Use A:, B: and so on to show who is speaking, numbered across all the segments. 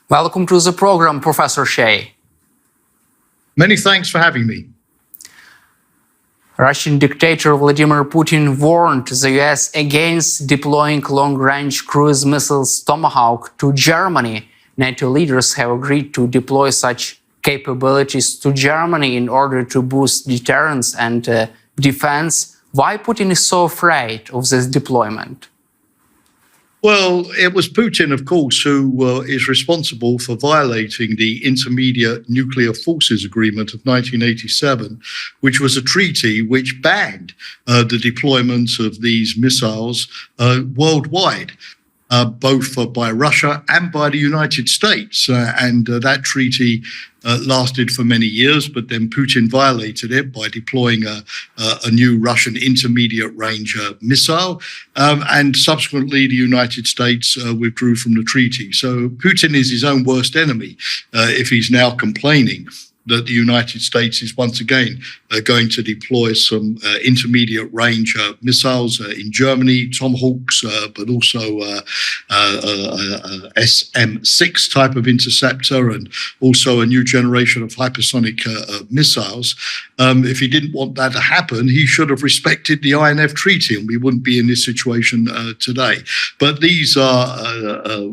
A: Welcome to the program, Professor Shea.
B: Many thanks for having me.
A: Russian dictator Vladimir Putin warned the US against deploying long-range cruise missiles Tomahawk to Germany. NATO leaders have agreed to deploy such capabilities to Germany in order to boost deterrence and defense. Why Putin is so afraid of this deployment?
B: Well, it was Putin, of course, who is responsible for violating the Intermediate Nuclear Forces Agreement of 1987, which was a treaty which banned the deployment of these missiles worldwide. Both by Russia and by the United States. That treaty lasted for many years, but then Putin violated it by deploying a new Russian intermediate-range missile, and subsequently the United States withdrew from the treaty. So Putin is his own worst enemy if he's now complaining that the United States is once again going to deploy some intermediate-range missiles in Germany, Tomahawks, but also SM-6 type of interceptor, and also a new generation of hypersonic missiles. If he didn't want that to happen, he should have respected the INF Treaty, and we wouldn't be in this situation today. But these are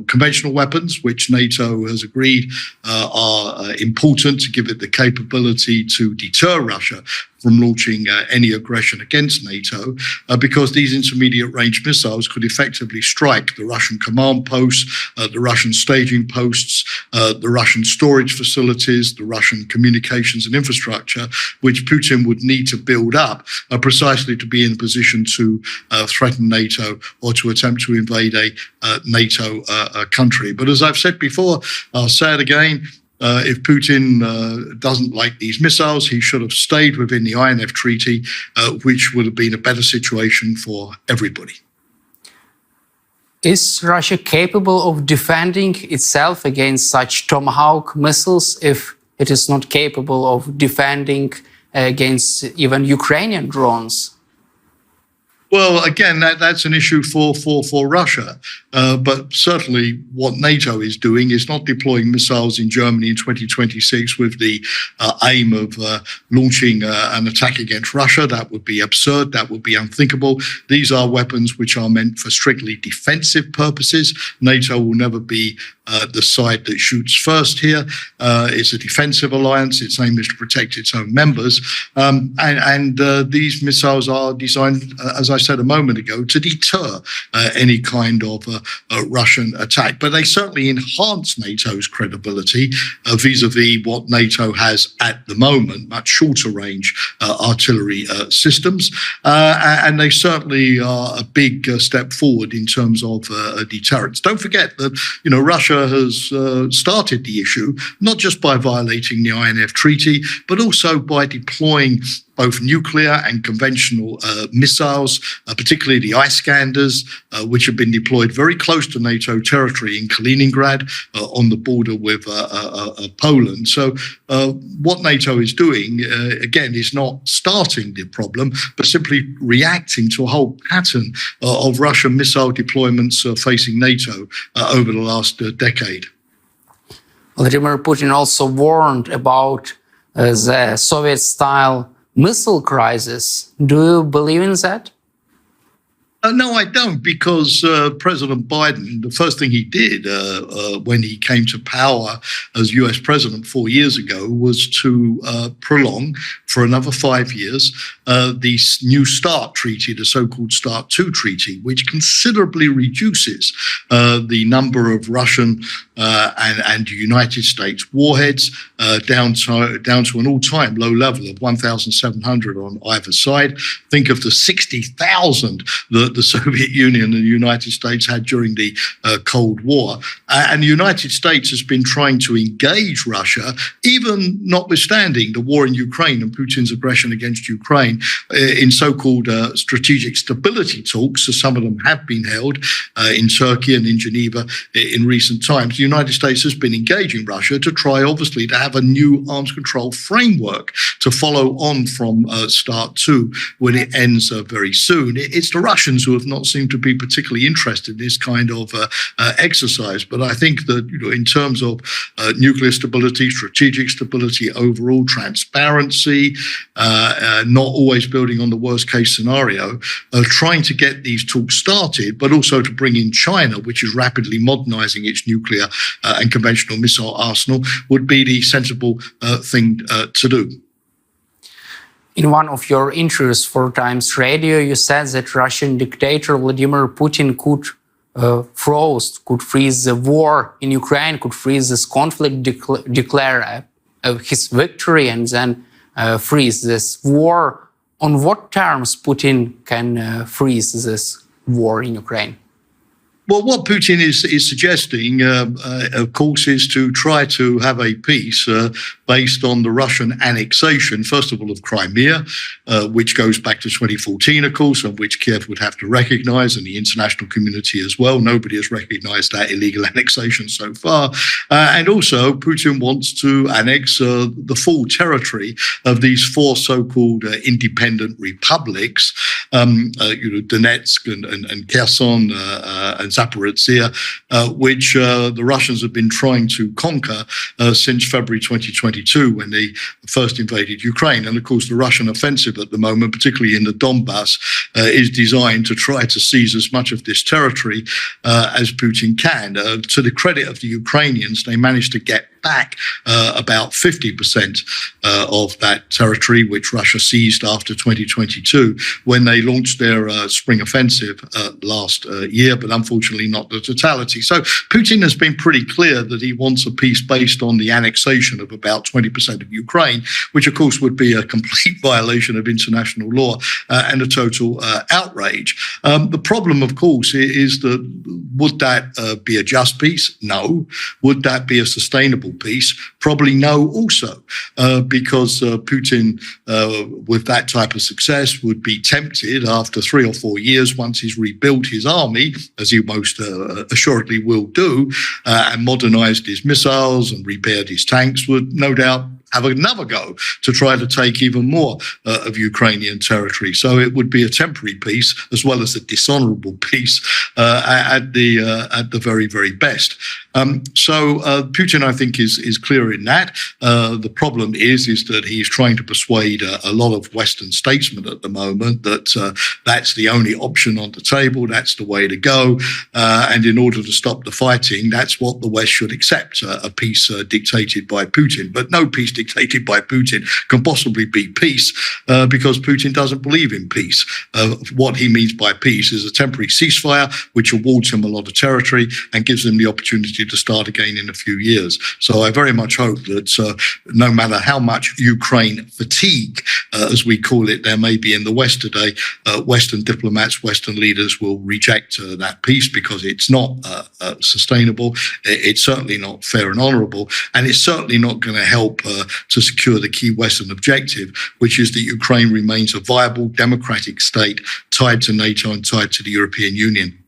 B: conventional weapons, which NATO has agreed are important to give it the capability to deter Russia from launching any aggression against NATO, because these intermediate-range missiles could effectively strike the Russian command posts, the Russian staging posts, the Russian storage facilities, the Russian communications and infrastructure, which Putin would need to build up precisely to be in a position to threaten NATO or to attempt to invade a NATO country. But as I've said before, I'll say it again, if Putin doesn't like these missiles, he should have stayed within the INF Treaty, which would have been a better situation for everybody.
A: Is Russia capable of defending itself against such Tomahawk missiles if it is not capable of defending against even Ukrainian drones?
B: Well, again, that's an issue for Russia. But certainly what NATO is doing is not deploying missiles in Germany in 2026 with the aim of launching an attack against Russia. That would be absurd. That would be unthinkable. These are weapons which are meant for strictly defensive purposes. NATO will never be the side that shoots first here. It's a defensive alliance. Its aim is to protect its own members. These missiles are designed, as I said a moment ago, to deter any kind of Russian attack. But they certainly enhance NATO's credibility vis-a-vis what NATO has at the moment, much shorter range artillery systems. And they certainly are a big step forward in terms of deterrence. Don't forget that, Russia has started the issue, not just by violating the INF Treaty, but also by deploying both nuclear and conventional missiles, particularly the Iskanders, which have been deployed very close to NATO territory in Kaliningrad, on the border with Poland. So what NATO is doing, again, is not starting the problem, but simply reacting to a whole pattern of Russian missile deployments facing NATO over the last decade.
A: Vladimir Putin also warned about the Soviet-style missile crisis. Do you believe in that?
B: No, I don't, because President Biden, the first thing he did when he came to power as US president 4 years ago was to prolong for another 5 years the New START treaty, the so-called START II treaty, which considerably reduces the number of Russian and United States warheads down to an all-time low level of 1,700 on either side. Think of the 60,000 that the Soviet Union and the United States had during the Cold War. And the United States has been trying to engage Russia, even notwithstanding the war in Ukraine and Putin's aggression against Ukraine, in so-called strategic stability talks, so some of them have been held in Turkey and in Geneva in recent times. The United States has been engaging Russia to try, obviously, to have a new arms control framework to follow on from START II when it ends very soon. It's the Russians Russians who have not seemed to be particularly interested in this kind of exercise. But I think that, in terms of nuclear stability, strategic stability, overall transparency, not always building on the worst case scenario, trying to get these talks started, but also to bring in China, which is rapidly modernizing its nuclear and conventional missile arsenal, would be the sensible thing to do.
A: In one of your interviews for Times Radio, you said that Russian dictator Vladimir Putin could freeze the war in Ukraine, could freeze this conflict, declare his victory, and then freeze this war. On what terms Putin can freeze this war in Ukraine?
B: Well, what Putin is suggesting, of course, is to try to have a peace based on the Russian annexation, first of all, of Crimea, which goes back to 2014, of course, and which Kiev would have to recognize, and the international community as well. Nobody has recognized that illegal annexation so far. And also, Putin wants to annex the full territory of these four so-called independent republics, Donetsk and Kherson and Zaporizhzhia, which the Russians have been trying to conquer since February 2022, when they first invaded Ukraine. And of course, the Russian offensive at the moment, particularly in the Donbass, is designed to try to seize as much of this territory as Putin can. To the credit of the Ukrainians, they managed to get back about 50% of that territory, which Russia seized after 2022, when they launched their spring offensive last year, but unfortunately not the totality. So Putin has been pretty clear that he wants a peace based on the annexation of about 20% of Ukraine, which of course would be a complete violation of international law and a total outrage. The problem, of course, is that would that be a just peace? No. Would that be a sustainable peace? Probably no also, because Putin, with that type of success, would be tempted after 3 or 4 years, once he's rebuilt his army, as he most assuredly will do, and modernized his missiles and repaired his tanks, would no doubt have another go to try to take even more of Ukrainian territory. So it would be a temporary peace as well as a dishonorable peace at the very, very best. So Putin, I think, is clear in that. The problem is that he's trying to persuade a lot of Western statesmen at the moment that that's the only option on the table, that's the way to go. And in order to stop the fighting, that's what the West should accept, a peace dictated by Putin. But no peace dictated by Putin can possibly be peace, because Putin doesn't believe in peace. What he means by peace is a temporary ceasefire, which awards him a lot of territory and gives him the opportunity to start again in a few years. So I very much hope that no matter how much Ukraine fatigue, as we call it, there may be in the West today, Western diplomats, Western leaders will reject that peace, because it's not sustainable, it's certainly not fair and honourable, and it's certainly not going to help to secure the key Western objective, which is that Ukraine remains a viable democratic state tied to NATO and tied to the European Union.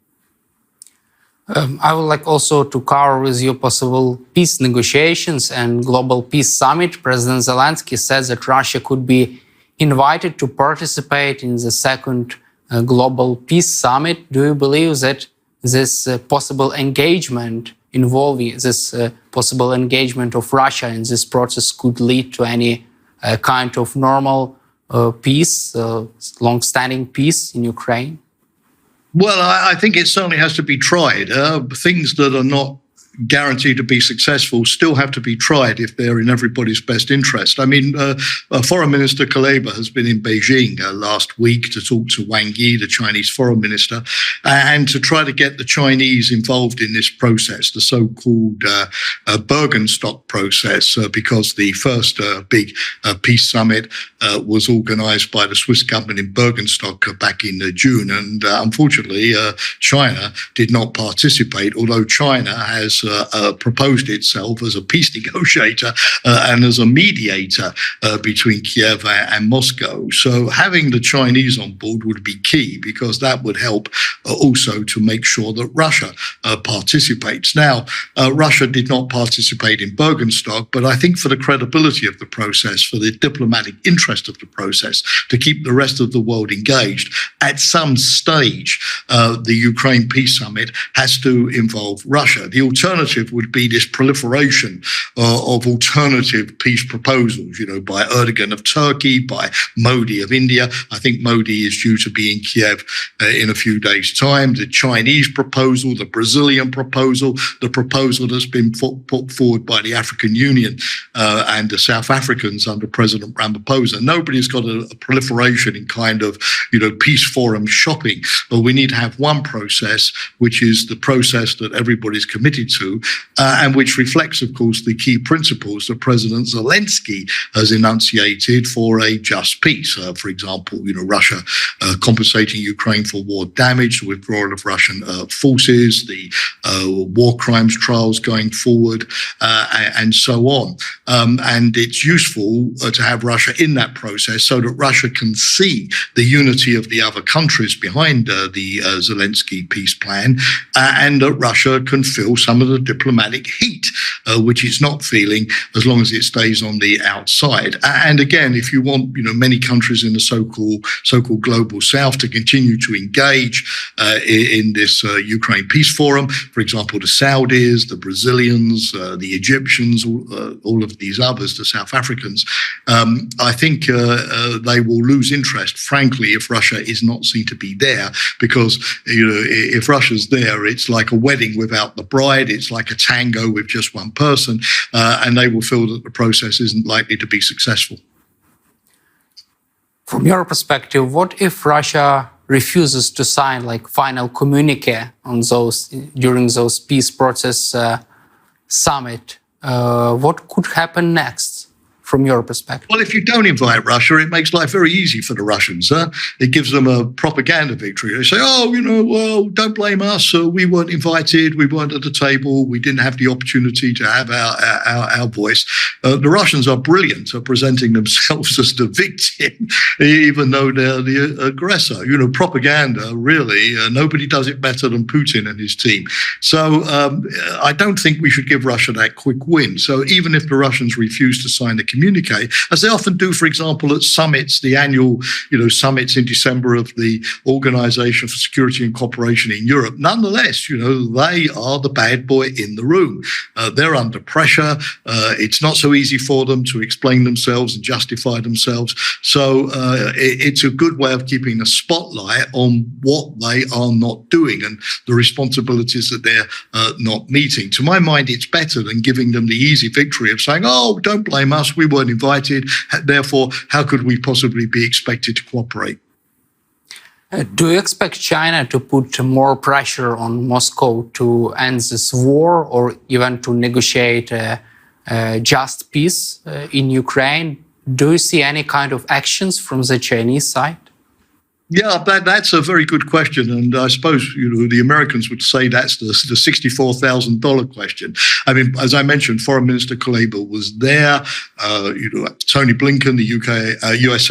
A: I would like also to cover with you possible peace negotiations and global peace summit. President Zelensky says that Russia could be invited to participate in the second global peace summit. Do you believe that this possible engagement involving this possible engagement of Russia in this process could lead to any kind of normal peace, long-standing peace in Ukraine?
B: Well, I think it certainly has to be tried. Things that are not guaranteed to be successful still have to be tried if they're in everybody's best interest. I mean, Foreign Minister Kuleba has been in Beijing last week to talk to Wang Yi, the Chinese foreign minister, and to try to get the Chinese involved in this process, the so-called Bergenstock process, because the first big peace summit was organized by the Swiss government in Bergenstock back in June. And unfortunately, China did not participate, although China has proposed itself as a peace negotiator and as a mediator between Kiev and Moscow. So having the Chinese on board would be key, because that would help also to make sure that Russia participates. Now, Russia did not participate in Bergenstock, but I think for the credibility of the process, for the diplomatic interest of the process, to keep the rest of the world engaged, at some stage, the Ukraine Peace Summit has to involve Russia. The alternative would be this proliferation of alternative peace proposals, by Erdogan of Turkey, by Modi of India. I think Modi is due to be in Kiev in a few days' time. The Chinese proposal, the Brazilian proposal, the proposal that's been put forward by the African Union and the South Africans under President Ramaphosa. Nobody's got a proliferation in kind of, peace forum shopping. But we need to have one process, which is the process that everybody's committed to, and which reflects, of course, the key principles that President Zelensky has enunciated for a just peace. For example, Russia compensating Ukraine for war damage, the withdrawal of Russian forces, the war crimes trials going forward, and so on. And it's useful to have Russia in that process so that Russia can see the unity of the other countries behind the Zelensky peace plan, and that Russia can feel some of the diplomatic heat, which it's not feeling as long as it stays on the outside. And again, if you want, many countries in the so-called global south to continue to engage in this Ukraine peace forum, for example, the Saudis, the Brazilians, the Egyptians, all of these others, the South Africans, I think they will lose interest, frankly, if Russia is not seen to be there, because if Russia's there, it's like a wedding without the bride, it's like a tango with just one person, and they will feel that the process isn't likely to be successful.
A: From your perspective, what if Russia refuses to sign final communique on during those peace process summit? What could happen next? From your perspective?
B: Well, if you don't invite Russia, it makes life very easy for the Russians. It gives them a propaganda victory. They say, well, don't blame us. We weren't invited. We weren't at the table. We didn't have the opportunity to have our voice. The Russians are brilliant at presenting themselves as the victim, even though they're the aggressor. Propaganda, really, nobody does it better than Putin and his team. So I don't think we should give Russia that quick win. So even if the Russians refuse to sign the communique, as they often do, for example, at summits, the annual, summits in December of the Organization for Security and Cooperation in Europe. Nonetheless, they are the bad boy in the room. They're under pressure. It's not so easy for them to explain themselves and justify themselves. So it's a good way of keeping a spotlight on what they are not doing and the responsibilities that they're not meeting. To my mind, it's better than giving them the easy victory of saying, don't blame us. We weren't invited. Therefore, how could we possibly be expected to cooperate?
A: Do you expect China to put more pressure on Moscow to end this war, or even to negotiate a just peace in Ukraine? Do you see any kind of actions from the Chinese side?
B: Yeah, that's a very good question, and I suppose the Americans would say that's the $64,000 question. I mean, as I mentioned, Foreign Minister Kuleba was there. Tony Blinken, the U.S.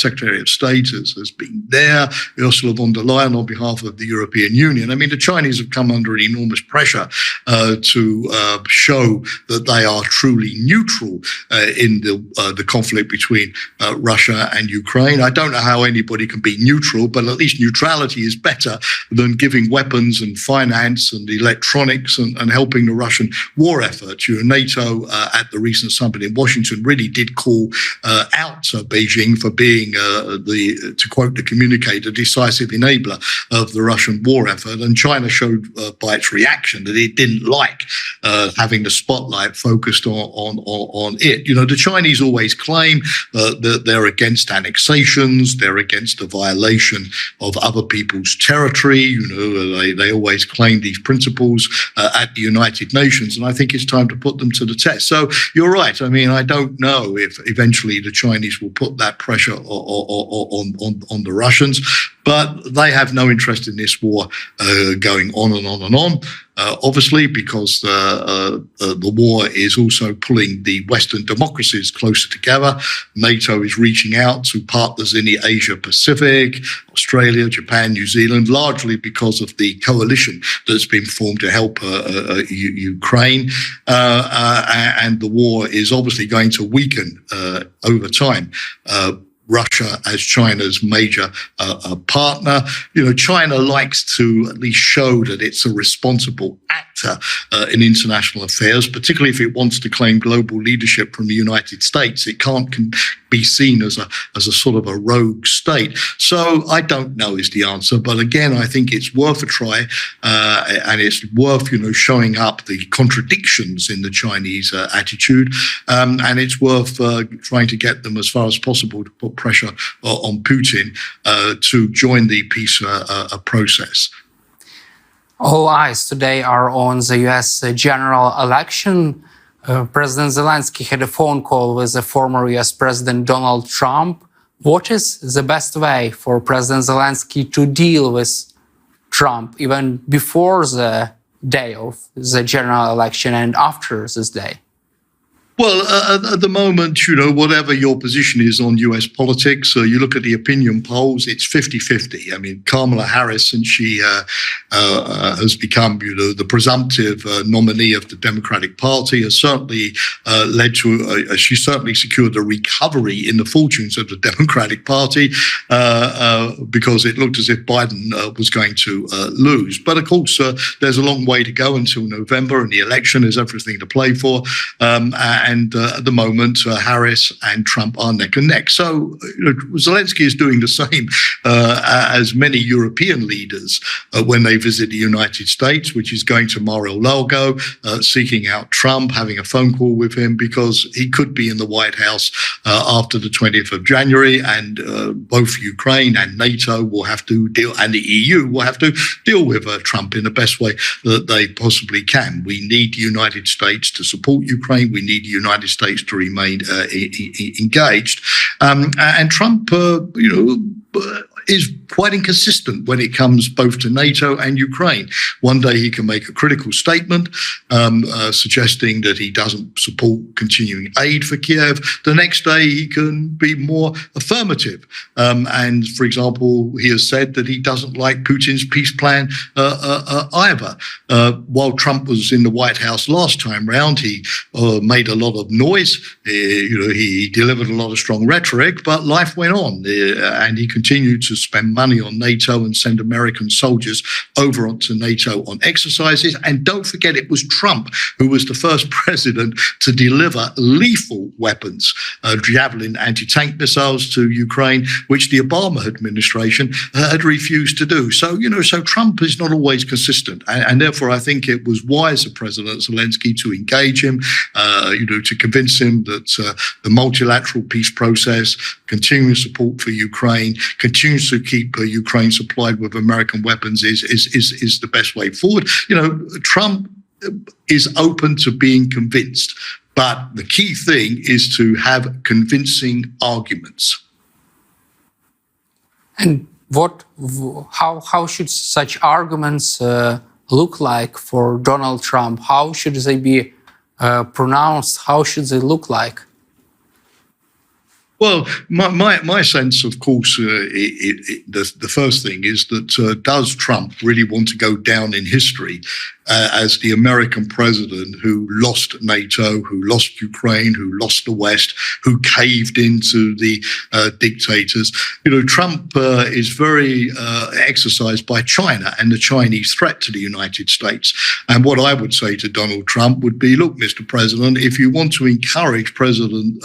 B: Secretary of State, has been there. Ursula von der Leyen on behalf of the European Union. I mean, the Chinese have come under enormous pressure to show that they are truly neutral in the conflict between Russia and Ukraine. I don't know how anybody can be neutral, but at least neutrality is better than giving weapons and finance and electronics and helping the Russian war effort. NATO at the recent summit in Washington really did call out Beijing for being, to quote the communique, the decisive enabler of the Russian war effort. And China showed by its reaction that it didn't like having the spotlight focused on it. The Chinese always claim that they're against annexations, they're against the violation of other people's territory. They always claim these principles at the United Nations, and I think it's time to put them to the test. So you're right. I mean, I don't know if eventually the Chinese will put that pressure on the Russians, but they have no interest in this war going on and on and on. Obviously, because the war is also pulling the Western democracies closer together. NATO is reaching out to partners in the Asia-Pacific Pacific, Australia, Japan, New Zealand, largely because of the coalition that's been formed to help Ukraine. And the war is obviously going to weaken over time. Russia as China's major partner. China likes to at least show that it's a responsible actor in international affairs, particularly if it wants to claim global leadership from the United States. It can't be seen as a sort of a rogue state. So I don't know is the answer, but again, I think it's worth a try, and it's worth showing up the contradictions in the Chinese attitude, and it's worth trying to get them as far as possible to put pressure on Putin to join the peace process.
A: All eyes today are on the US general election. President Zelensky had a phone call with the former US President Donald Trump. What is the best way for President Zelensky to deal with Trump even before the day of the general election and after this day?
B: Well, at the moment, whatever your position is on US politics, you look at the opinion polls, it's 50-50. I mean, Kamala Harris, since she has become, the presumptive nominee of the Democratic Party, has certainly led to, she certainly secured a recovery in the fortunes of the Democratic Party because it looked as if Biden was going to lose. But of course, there's a long way to go until November, and the election is everything to play for. And at the moment, Harris and Trump are neck and neck. So Zelensky is doing the same as many European leaders when they visit the United States, which is going to Mar-a-Lago, seeking out Trump, having a phone call with him, because he could be in the White House after the 20th of January, and both Ukraine and NATO will have to deal, and the EU will have to deal with Trump in the best way that they possibly can. We need the United States to support Ukraine. We need the United States to remain engaged. And Trump, is quite inconsistent when it comes both to NATO and Ukraine. One day he can make a critical statement suggesting that he doesn't support continuing aid for Kiev. The next day he can be more affirmative. And, for example, he has said that he doesn't like Putin's peace plan either. While Trump was in the White House last time round, he made a lot of noise. He delivered a lot of strong rhetoric, but life went on, and he continued to spend money on NATO and send American soldiers over onto NATO on exercises. And don't forget, it was Trump who was the first president to deliver lethal weapons, Javelin anti-tank missiles to Ukraine, which the Obama administration had refused to do. So, so Trump is not always consistent. And therefore, I think it was wise of President Zelensky to engage him, to convince him that the multilateral peace process, continuing support for Ukraine, continues to keep Ukraine supplied with American weapons is the best way forward. Trump is open to being convinced, but the key thing is to have convincing arguments. And
A: how should such arguments look like for Donald Trump? How should they be pronounced? How should they look like?
B: Well, my sense, of course, the first thing is that does Trump really want to go down in history as the American president who lost NATO, who lost Ukraine, who lost the West, who caved into the dictators? Trump is very exercised by China and the Chinese threat to the United States. And what I would say to Donald Trump would be, look, Mr. President, if you want to encourage President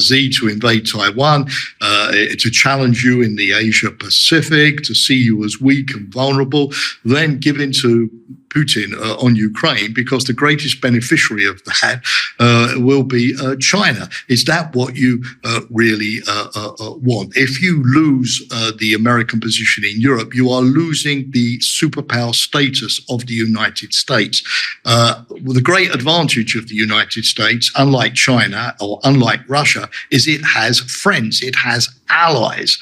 B: Xi to invade Taiwan, to challenge you in the Asia Pacific, to see you as weak and vulnerable, then give in to Putin on Ukraine, because the greatest beneficiary of that will be China. Is that what you really want? If you lose the American position in Europe, you are losing the superpower status of the United States. The great advantage of the United States, unlike China or unlike Russia, is it has friends, it has allies,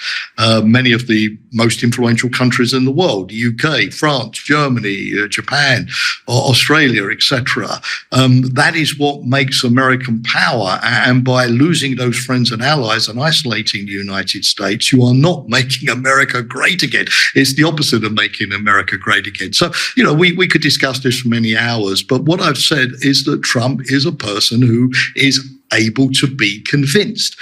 B: many of the most influential countries in the world, the UK, France, Germany, Japan, Australia, etc. That is what makes American power. And by losing those friends and allies and isolating the United States, you are not making America great again. It's the opposite of making America great again. So, we could discuss this for many hours, but what I've said is that Trump is a person who is able to be convinced.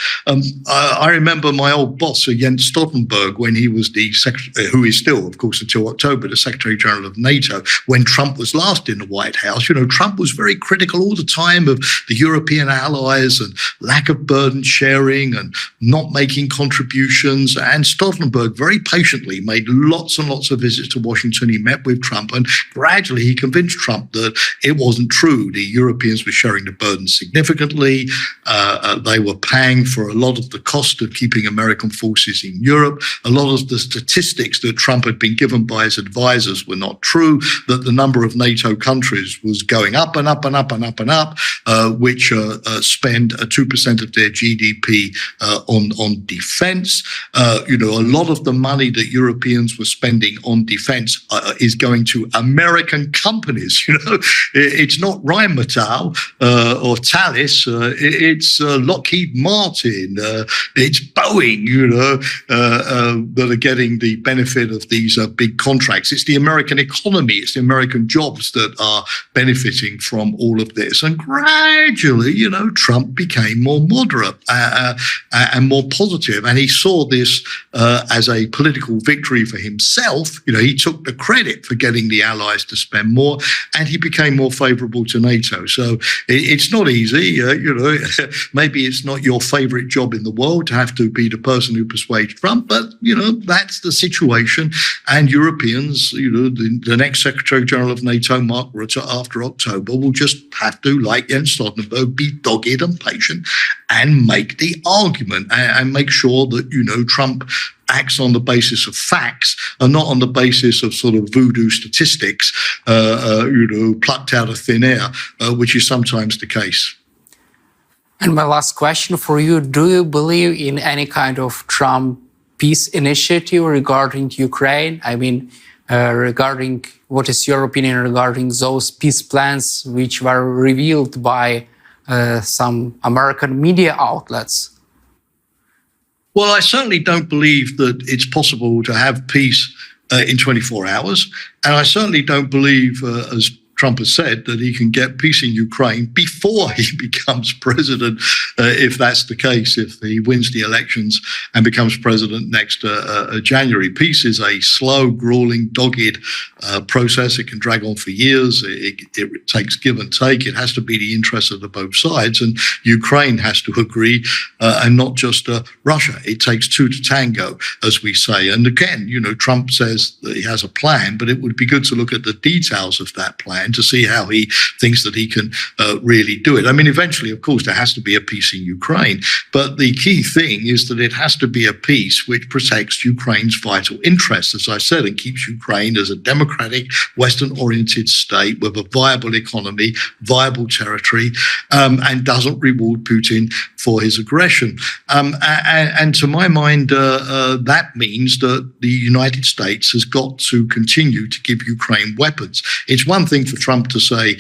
B: I remember my old boss, Jens Stoltenberg, when he was the secretary, who is still, of course, until October, the Secretary General of NATO, when Trump was last in the White House. Trump was very critical all the time of the European allies and lack of burden sharing and not making contributions. And Stoltenberg very patiently made lots and lots of visits to Washington. He met with Trump, and gradually he convinced Trump that it wasn't true. The Europeans were sharing the burden significantly. They were paying for a lot of the cost of keeping American forces in Europe. A lot of the statistics that Trump had been given by his advisors were not true, that the number of NATO countries was going up and up and up and up and up, which spend 2% of their GDP on defense. A lot of the money that Europeans were spending on defense is going to American companies. It's not Rheinmetall or Thales. It's Lockheed Martin, it's Boeing, that are getting the benefit of these big contracts. It's the American economy, it's the American jobs that are benefiting from all of this. And gradually, Trump became more moderate and more positive. And he saw this as a political victory for himself. He took the credit for getting the allies to spend more, and he became more favorable to NATO. So it's not easy, maybe it's not your favorite job in the world to have to be the person who persuades Trump, but, that's the situation. And Europeans, the next Secretary General of NATO, Mark Rutte, after October, will just have to, like Jens Stoltenberg, be dogged and patient and make the argument and make sure that, Trump acts on the basis of facts and not on the basis of sort of voodoo statistics, plucked out of thin air, which is sometimes the case.
A: And my last question for you, do you believe in any kind of Trump peace initiative regarding Ukraine? I mean, regarding what is your opinion regarding those peace plans which were revealed by some American media outlets?
B: Well, I certainly don't believe that it's possible to have peace in 24 hours. And I certainly don't believe, as Trump has said, that he can get peace in Ukraine before he becomes president, if that's the case, if he wins the elections and becomes president next January. Peace is a slow, grueling, dogged process. It can drag on for years. It takes give and take. It has to be the interests of the both sides, and Ukraine has to agree, and not just Russia. It takes two to tango, as we say. And again, Trump says that he has a plan, but it would be good to look at the details of that plan to see how he thinks that he can really do it. I mean, eventually, of course, there has to be a peace in Ukraine, but the key thing is that it has to be a peace which protects Ukraine's vital interests, as I said, and keeps Ukraine as a democratic, Western-oriented state with a viable economy, viable territory, and doesn't reward Putin for his aggression. And to my mind, that means that the United States has got to continue to give Ukraine weapons. It's one thing for Trump to say,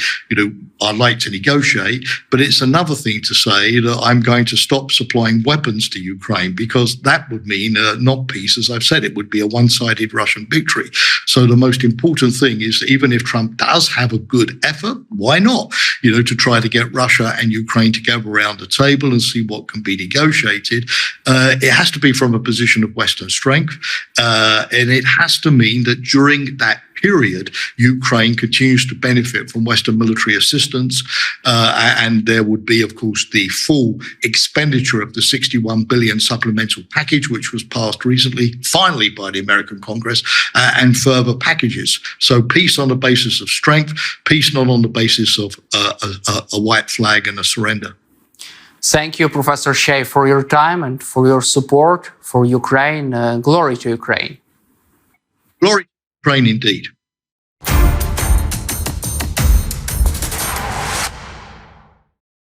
B: I'd like to negotiate, but it's another thing to say that I'm going to stop supplying weapons to Ukraine, because that would mean not peace. As I've said, it would be a one-sided Russian victory. So the most important thing is, even if Trump does have a good effort, why not, to try to get Russia and Ukraine together around the table and see what can be negotiated. It has to be from a position of Western strength, and it has to mean that during that period, Ukraine continues to benefit from Western military assistance, and there would be, of course, the full expenditure of the $61 billion supplemental package, which was passed recently, finally, by the American Congress, and further packages. So peace on the basis of strength, peace not on the basis of a white flag and a surrender.
A: Thank you, Professor Shea, for your time and for your support for Ukraine. Glory to Ukraine.
B: Glory to Ukraine indeed.